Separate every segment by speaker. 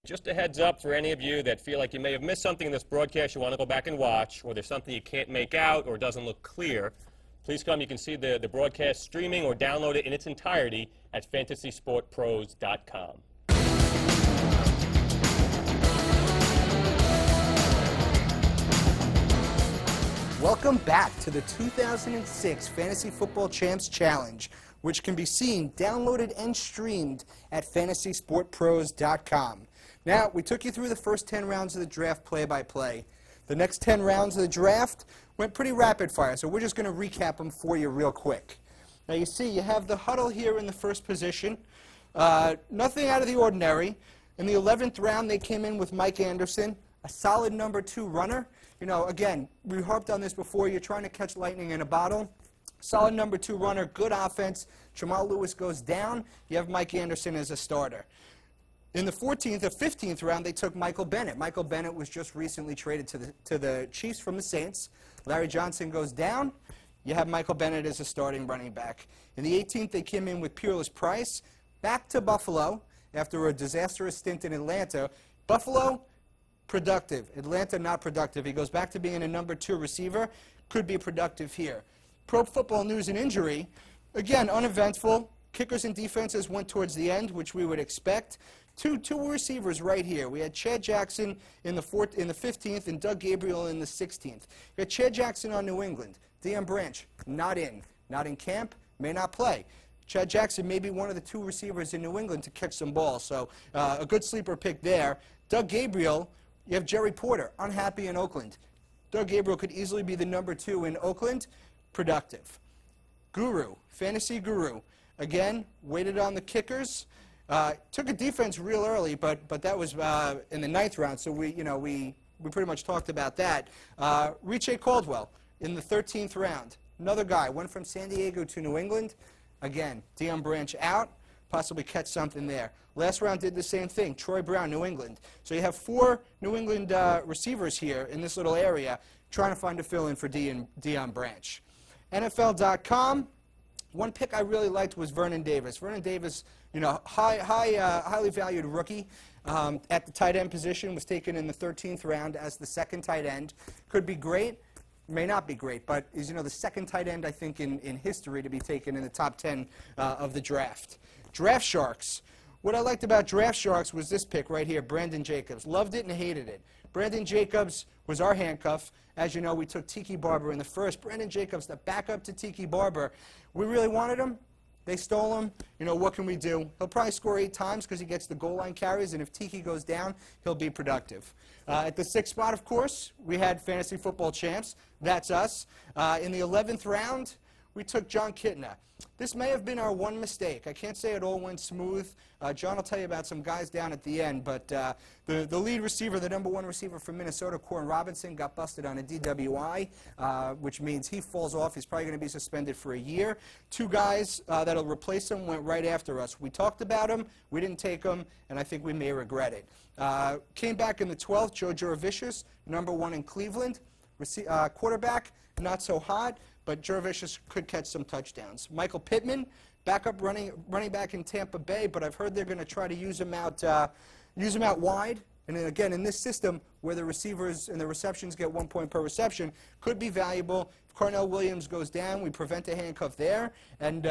Speaker 1: Just a heads up for any of you that feel like you may have missed something in this broadcast you want to go back and watch, or there's something you can't make out or doesn't look clear, please come. You can see the broadcast streaming or download it in its entirety at fantasysportpros.com.
Speaker 2: Welcome back to the 2006 Fantasy Football Champs Challenge, which can be seen, downloaded, and streamed at fantasysportpros.com. Now, we took you through the first 10 rounds of the draft play-by-play. The next 10 rounds of the draft went pretty rapid fire, so we're just going to recap them for you real quick. Now, you see, you have the huddle here in the first position. Nothing out of the ordinary. In the 11th round, they came in with Mike Anderson, a solid number 2 runner. You know, again, we harped on this before. You're trying to catch lightning in a bottle. Solid number 2 runner, good offense. Jamal Lewis goes down. You have Mike Anderson as a starter. In the 14th or 15th round, they took Michael Bennett. Michael Bennett was just recently traded to the Chiefs from the Saints. Larry Johnson goes down. You have Michael Bennett as a starting running back. In the 18th, they came in with Peerless Price. Back to Buffalo after a disastrous stint in Atlanta. Buffalo, productive. Atlanta, not productive. He goes back to being a number 2 receiver. Could be productive here. Pro Football News and injury. Again, uneventful. Kickers and defenses went towards the end, which we would expect. Two receivers right here. We had Chad Jackson in the 15th and Doug Gabriel in the 16th. We had Chad Jackson on New England. Deion Branch, not in camp, may not play. Chad Jackson may be one of the 2 receivers in New England to catch some balls, so a good sleeper pick there. Doug Gabriel, you have Jerry Porter, unhappy in Oakland. Doug Gabriel could easily be the number 2 in Oakland, productive. Guru, Fantasy Guru, again, waited on the kickers. Took a defense real early, but that was in the 9th round, so we pretty much talked about that. Reche Caldwell in the 13th round. Another guy, went from San Diego to New England. Again, Deion Branch out, possibly catch something there. Last round did the same thing. Troy Brown, New England. So you have 4 New England receivers here in this little area trying to find a fill-in for Deion Branch. NFL.com. One pick I really liked was Vernon Davis. Vernon Davis, you know, highly valued rookie at the tight end position, was taken in the 13th round as the 2nd tight end. Could be great, may not be great, but is, you know, the 2nd tight end, I think, in history to be taken in the top 10 of the draft. Draft Sharks. What I liked about Draft Sharks was this pick right here, Brandon Jacobs. Loved it and hated it. Brandon Jacobs was our handcuff. As you know, we took Tiki Barber in the first. Brandon Jacobs, the backup to Tiki Barber. We really wanted him. They stole him. You know, what can we do? He'll probably score 8 times because he gets the goal line carries, and if Tiki goes down, he'll be productive. At the 6th spot, of course, we had Fantasy Football Champs. That's us. In the 11th round, we took Jon Kitna. This may have been our one mistake. I can't say it all went smooth. John will tell you about some guys down at the end, but the lead receiver, the number 1 receiver from Minnesota, Corn Robinson, got busted on a DWI, which means he falls off. He's probably going to be suspended for a year. 2 guys that'll replace him went right after us. We talked about him. We didn't take him, and I think we may regret it. Came back in the 12th, Joe Jurevicius, number 1 in Cleveland. Quarterback, not so hot, but Jurevicius could catch some touchdowns. Michael Pittman, backup running back in Tampa Bay, but I've heard they're going to try to use him out wide. And then again, in this system where the receivers and the receptions get 1 point per reception, could be valuable. If Cornell Williams goes down, we prevent a handcuff there, and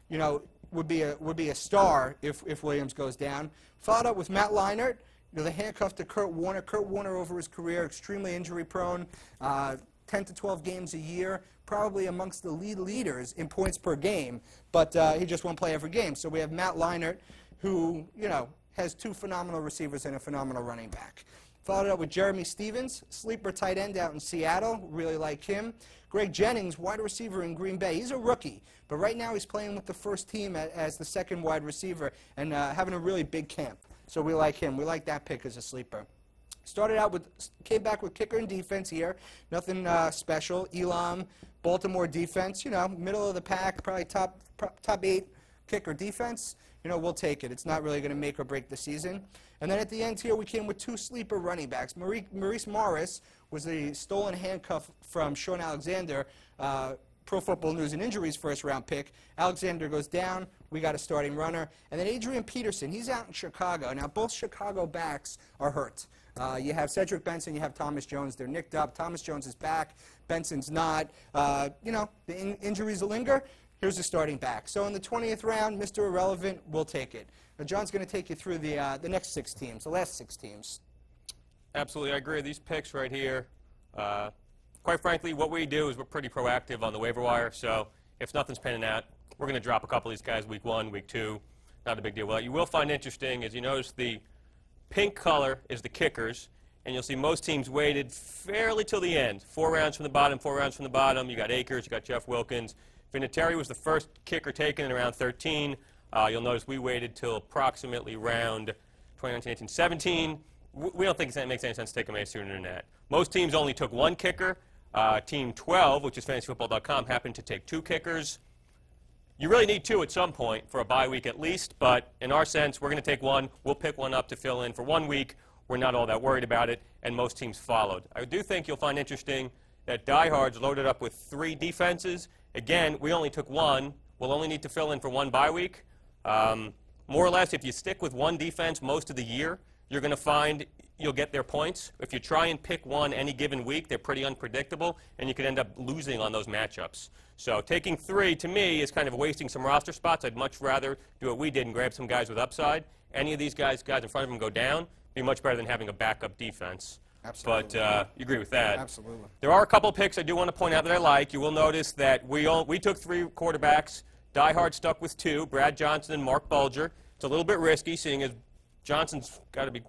Speaker 2: you know, would be a star if Williams goes down. Followed up with Matt Leinart. You know, the handcuff to Kurt Warner. Kurt Warner over his career, extremely injury prone, 10 to 12 games a year, probably amongst the leaders in points per game, but he just won't play every game. So we have Matt Leinart, who, you know, has 2 phenomenal receivers and a phenomenal running back. Followed up with Jeremy Stevens, sleeper tight end out in Seattle, really like him. Greg Jennings, wide receiver in Green Bay. He's a rookie, but right now he's playing with the first team as the 2nd wide receiver and having a really big camp. So we like him. We like that pick as a sleeper. Came back with kicker and defense here. Nothing special. Elam, Baltimore defense, you know, middle of the pack, probably top 8 kicker defense. You know, we'll take it. It's not really going to make or break the season. And then at the end here, we came with 2 sleeper running backs. Maurice Morris was the stolen handcuff from Sean Alexander Pro Football News and Injuries first-round pick. Alexander goes down. We got a starting runner. And then Adrian Peterson, he's out in Chicago. Now, both Chicago backs are hurt. You have Cedric Benson, you have Thomas Jones. They're nicked up. Thomas Jones is back. Benson's not. You know, the injuries linger. Here's the starting back. So in the 20th round, Mr. Irrelevant, we'll take it. Now, John's going to take you through the next 6 teams, the last 6 teams.
Speaker 1: Absolutely, I agree. These picks right here, quite frankly, what we do is we're pretty proactive on the waiver wire. So if nothing's panning out, we're going to drop a couple of these guys week 1, week 2. Not a big deal. What you will find interesting is you notice the pink color is the kickers, and you'll see most teams waited fairly till the end. 4 rounds from the bottom, 4 rounds from the bottom. You got Akers, you got Jeff Wilkins. Vinatieri was the first kicker taken in around 13. You'll notice we waited till approximately round 2019, 18, 17. We don't think it makes any sense to take them any sooner than that. Most teams only took 1 kicker. Team 12, which is fantasyfootball.com, happened to take 2 kickers. You really need 2 at some point for a bye week at least, but in our sense, we're going to take 1. We'll pick 1 up to fill in for 1 week. We're not all that worried about it, and most teams followed. I do think you'll find interesting that Diehards loaded up with 3 defenses. Again, we only took 1. We'll only need to fill in for 1 bye week. More or less, if you stick with 1 defense most of the year, you're going to find you'll get their points. If you try and pick 1 any given week, they're pretty unpredictable, and you could end up losing on those matchups. So taking 3, to me, is kind of wasting some roster spots. I'd much rather do what we did and grab some guys with upside. Any of these guys in front of them go down, be much better than having a backup defense.
Speaker 2: Absolutely.
Speaker 1: But you agree with that.
Speaker 2: Absolutely.
Speaker 1: There are a couple picks I do want to point out that I like. You will notice that we took 3 quarterbacks. Die Hard stuck with 2, Brad Johnson and Mark Bulger. It's a little bit risky, seeing as Johnson's got to be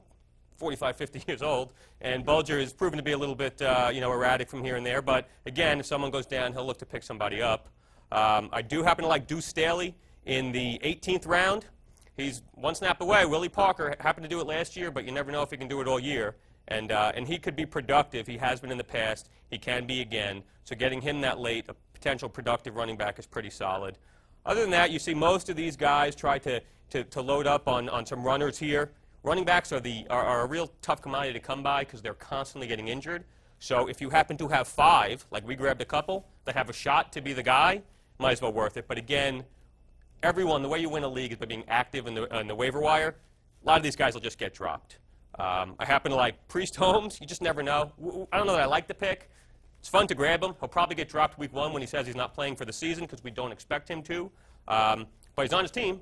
Speaker 1: 45, 50 years old, and Bulger is proven to be a little bit erratic from here and there. But again, if someone goes down, he'll look to pick somebody up. I do happen to like Deuce Staley in the 18th round. He's 1 snap away. Willie Parker happened to do it last year, but you never know if he can do it all year. And he could be productive. He has been in the past. He can be again. So getting him that late, a potential productive running back, is pretty solid. Other than that, you see most of these guys try to load up on some runners here. Running backs are a real tough commodity to come by because they're constantly getting injured. So if you happen to have 5, like we grabbed a couple, that have a shot to be the guy, might as well worth it. But again, everyone, the way you win a league is by being active in the waiver wire. A lot of these guys will just get dropped. I happen to like Priest Holmes. You just never know. I don't know that I like the pick. It's fun to grab him. He'll probably get dropped week 1 when he says he's not playing for the season because we don't expect him to. But he's on his team.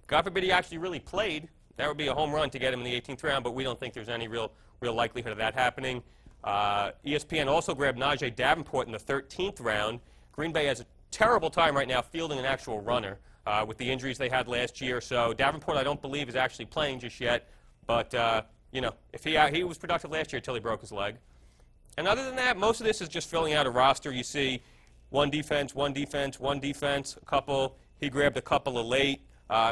Speaker 1: God forbid he actually really played. That would be a home run to get him in the 18th round, but we don't think there's any real likelihood of that happening. ESPN also grabbed Najee Davenport in the 13th round. Green Bay has a terrible time right now fielding an actual runner with the injuries they had last year. So Davenport, I don't believe, is actually playing just yet. But, if he was productive last year until he broke his leg. And other than that, most of this is just filling out a roster. You see 1 defense, 1 defense, 1 defense, a couple. He grabbed a couple of late.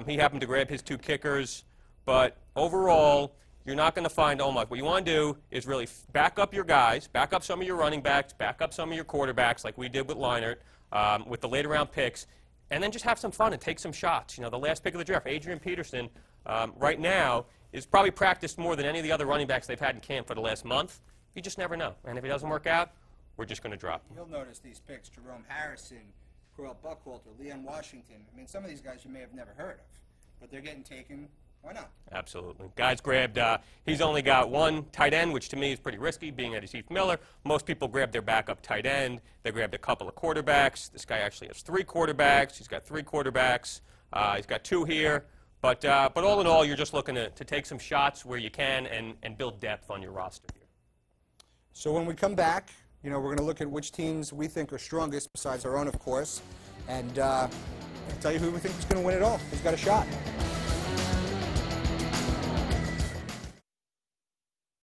Speaker 1: He happened to grab his 2 kickers. But overall, you're not going to find much. What you want to do is really back up your guys, back up some of your running backs, back up some of your quarterbacks like we did with Leinart, with the later round picks, and then just have some fun and take some shots. The last pick of the draft, Adrian Peterson, right now is probably practiced more than any of the other running backs they've had in camp for the last month. You just never know. And if it doesn't work out, we're just going to drop him.
Speaker 2: You'll notice these picks, Jerome Harrison, Correll Buckwalter, Leon Washington. I mean, some of these guys you may have never heard of, but they're getting taken. Why not?
Speaker 1: Absolutely. Guys grabbed, he's only got 1 tight end, which to me is pretty risky, being that he's Heath Miller. Most people grab their backup tight end. They grabbed a couple of quarterbacks. This guy actually has 3 quarterbacks. He's got 3 quarterbacks. He's got 2 here. But all in all, you're just looking to take some shots where you can and build depth on your roster here.
Speaker 2: So when we come back, we're going to look at which teams we think are strongest, besides our own, of course, and tell you who we think is going to win it all, who's got a shot.